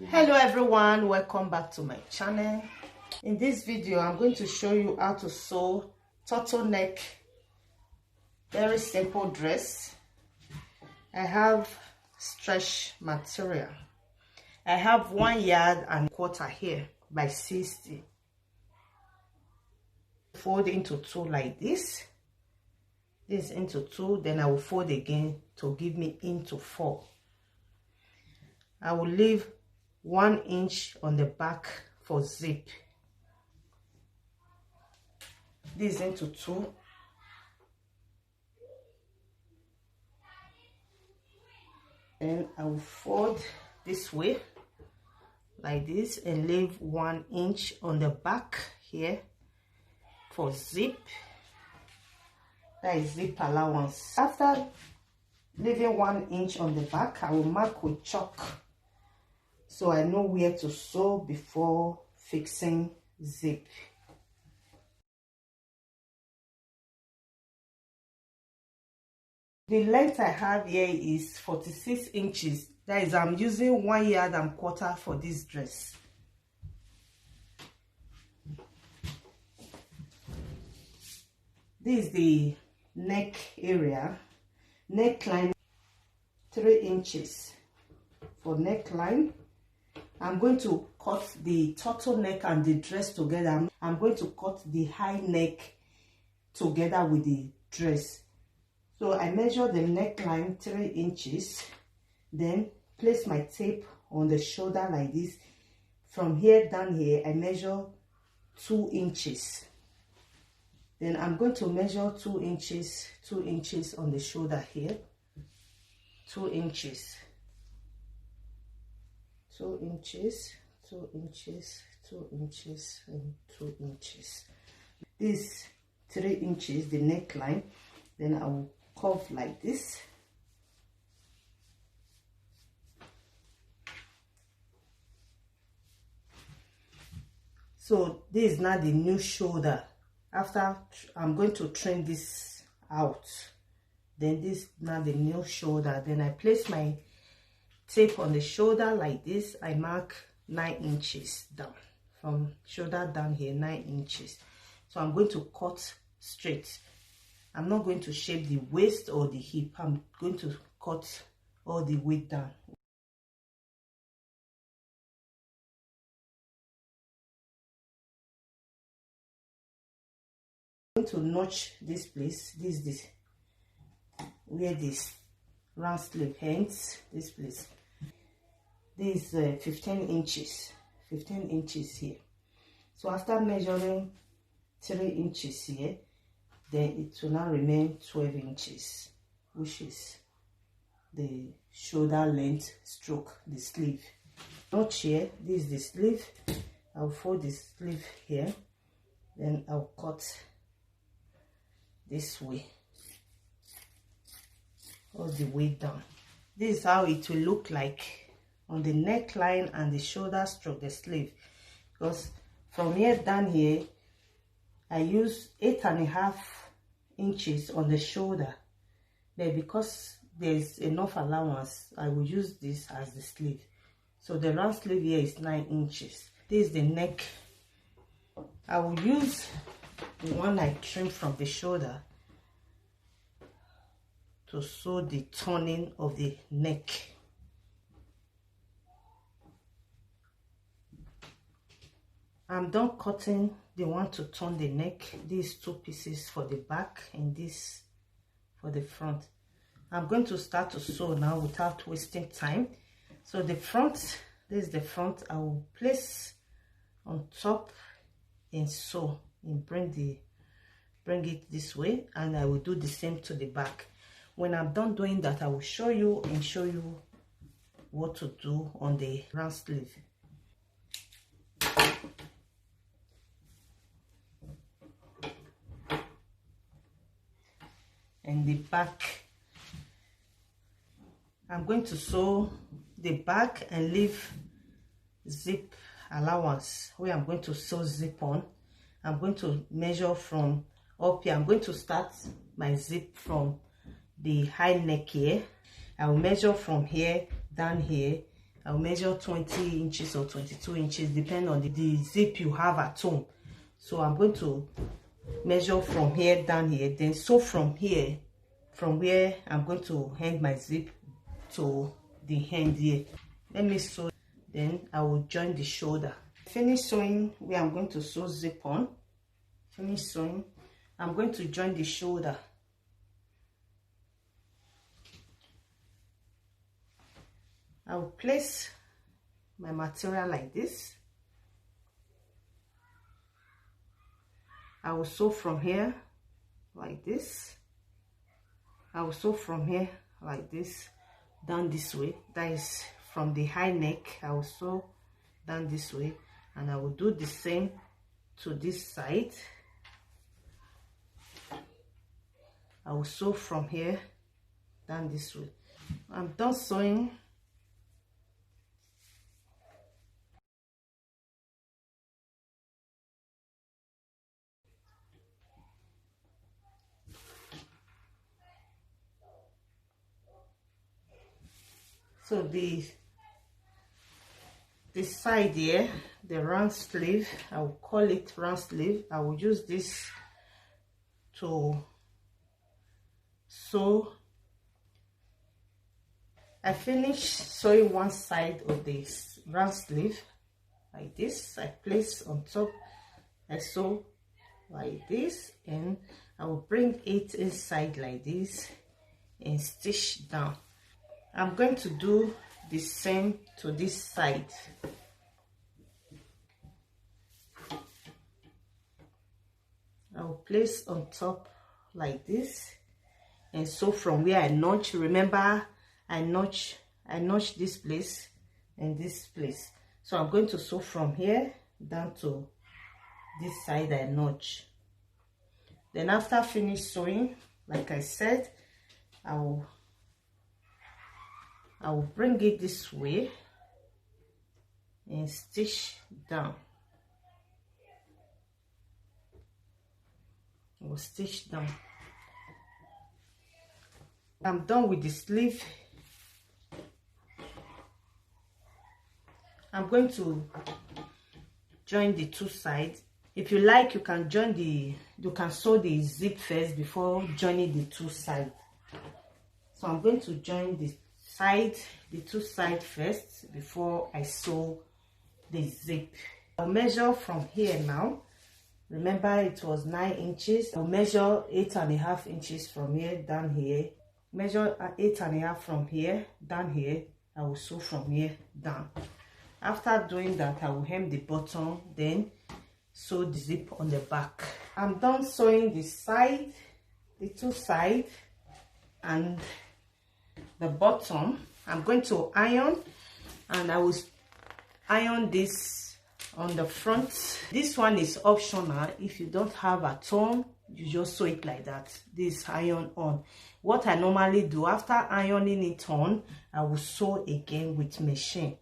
Hello everyone, welcome back to my channel. In this video I'm going to show you how to sew turtleneck, very simple dress. I have stretch material. I have 1 yard and quarter here by 60. Fold into 2 like this into 2, then I will fold again to give me into 4. I will leave 1 inch on the back for zip. This into 2. Then I will fold this way like this and leave 1 inch on the back here for zip. That is zip allowance. After leaving 1 inch on the back, I will mark with chalk so I know where to sew before fixing zip. The length I have here is 46 inches. That is, I'm using 1 yard and quarter for this dress. This is the neck area. Neckline 3 inches for neckline. I'm going to cut the turtleneck and the dress together. I'm going to cut the high neck together with the dress. So I measure the neckline 3 inches, then place my tape on the shoulder like this. From here down here, I measure 2 inches. Then I'm going to measure 2 inches on the shoulder here. 2 inches. 2 inches, 2 inches, 2 inches, and 2 inches. This 3 inches, the neckline. Then I will curve like this. So this is now the new shoulder. After I'm going to trim this out, then this is now the new shoulder. Then I place my tape on the shoulder like this. I mark 9 inches down, from shoulder down here, 9 inches. So I'm going to cut straight. I'm not going to shape the waist or the hip. I'm going to cut all the way down. I'm going to notch this place. This where this round sleeve ends. This place. This is 15 inches. 15 inches here. So after measuring 3 inches here, then it will now remain 12 inches, which is the shoulder length stroke, the sleeve. Notch here, this is the sleeve. I'll fold the sleeve here, then I'll cut this way, all the way down. This is how it will look like on the neckline and the shoulder stroke, the sleeve. Because from here down here, I use 8.5 inches on the shoulder. But because there's enough allowance, I will use this as the sleeve. So the round sleeve here is 9 inches. This is the neck. I will use the one I trimmed from the shoulder to sew the turning of the neck. I'm done cutting the one to turn the neck. These 2 pieces for the back and this for the front. I'm going to start to sew now without wasting time. So the front, this is the front. I will place on top and sew and bring it this way, and I will do the same to the back. When I'm done doing that, I will show you what to do on the round sleeve. And the back, I'm going to sew the back and leave zip allowance where I'm going to sew zip on. I'm going to measure from up here. I'm going to start my zip from the high neck here. I will measure from here down here I'll measure 20 inches or 22 inches, depending on the zip you have at home. So I'm going to measure from here down here, then sew from here, from where I'm going to hang my zip to the end here. Let me sew, then I will join the shoulder. Finish sewing where I'm going to sew zip on. Finish sewing. I'm going to join the shoulder. I will place my material like this. I will sew from here like this. I will sew from here like this down this way. That is from the high neck. I will sew down this way, and I will do the same to this side. I will sew from here down this way. I'm done sewing. So the side here, the round sleeve, I will call it round sleeve. I will use this to sew. I finished sewing one side of this round sleeve like this. I place on top, I sew like this, and I will bring it inside like this and stitch down. I'm going to do the same to this side. I will place on top like this and sew from where I notch. Remember, I notch this place and this place. So I'm going to sew from here down to this side I notch. Then after finish sewing, like I said, I will bring it this way and stitch down. I will stitch down. I'm done with the sleeve. I'm going to join the two sides. If you like, you can sew the zip first before joining the two sides. So I'm going to join the two sides first before I sew the zip. I'll measure from here now. Remember, it was 9 inches. I'll measure 8.5 inches from here down here. Measure 8.5 from here down here. I will sew from here down. After doing that, I will hem the bottom, then sew the zip on the back. I'm done sewing the side, the two sides, and the bottom. I'm going to iron, and I will iron this on the front. This one is optional. If you don't have at home, you just sew it like that. This iron on. What I normally do, after ironing it on, I will sew again with machine,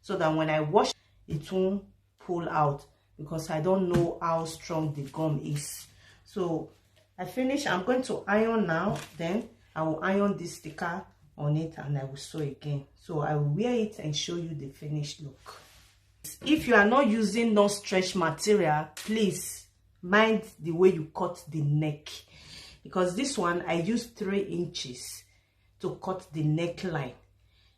so that when I wash it won't pull out, because I don't know how strong the gum is. So I finish. I'm going to iron now. Then I will iron this sticker on it, and I will sew again. So I will wear it and show you the finished look. If you are not using non-stretch material, please mind the way you cut the neck, because this one I used 3 inches to cut the neckline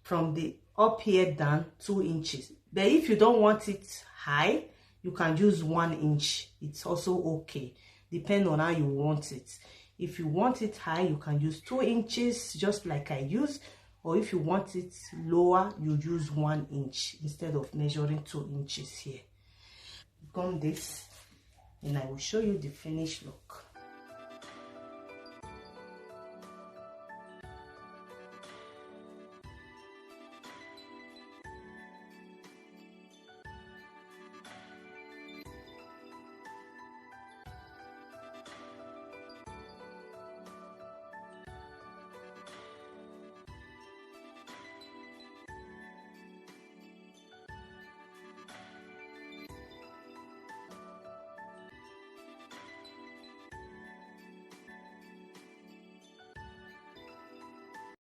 from the up here down 2 inches. But if you don't want it high, you can use 1 inch. It's also okay, depending on how you want it. If you want it high, you can use 2 inches, just like I use. Or if you want it lower, you use 1 inch instead of measuring 2 inches here. Gum this, and I will show you the finished look.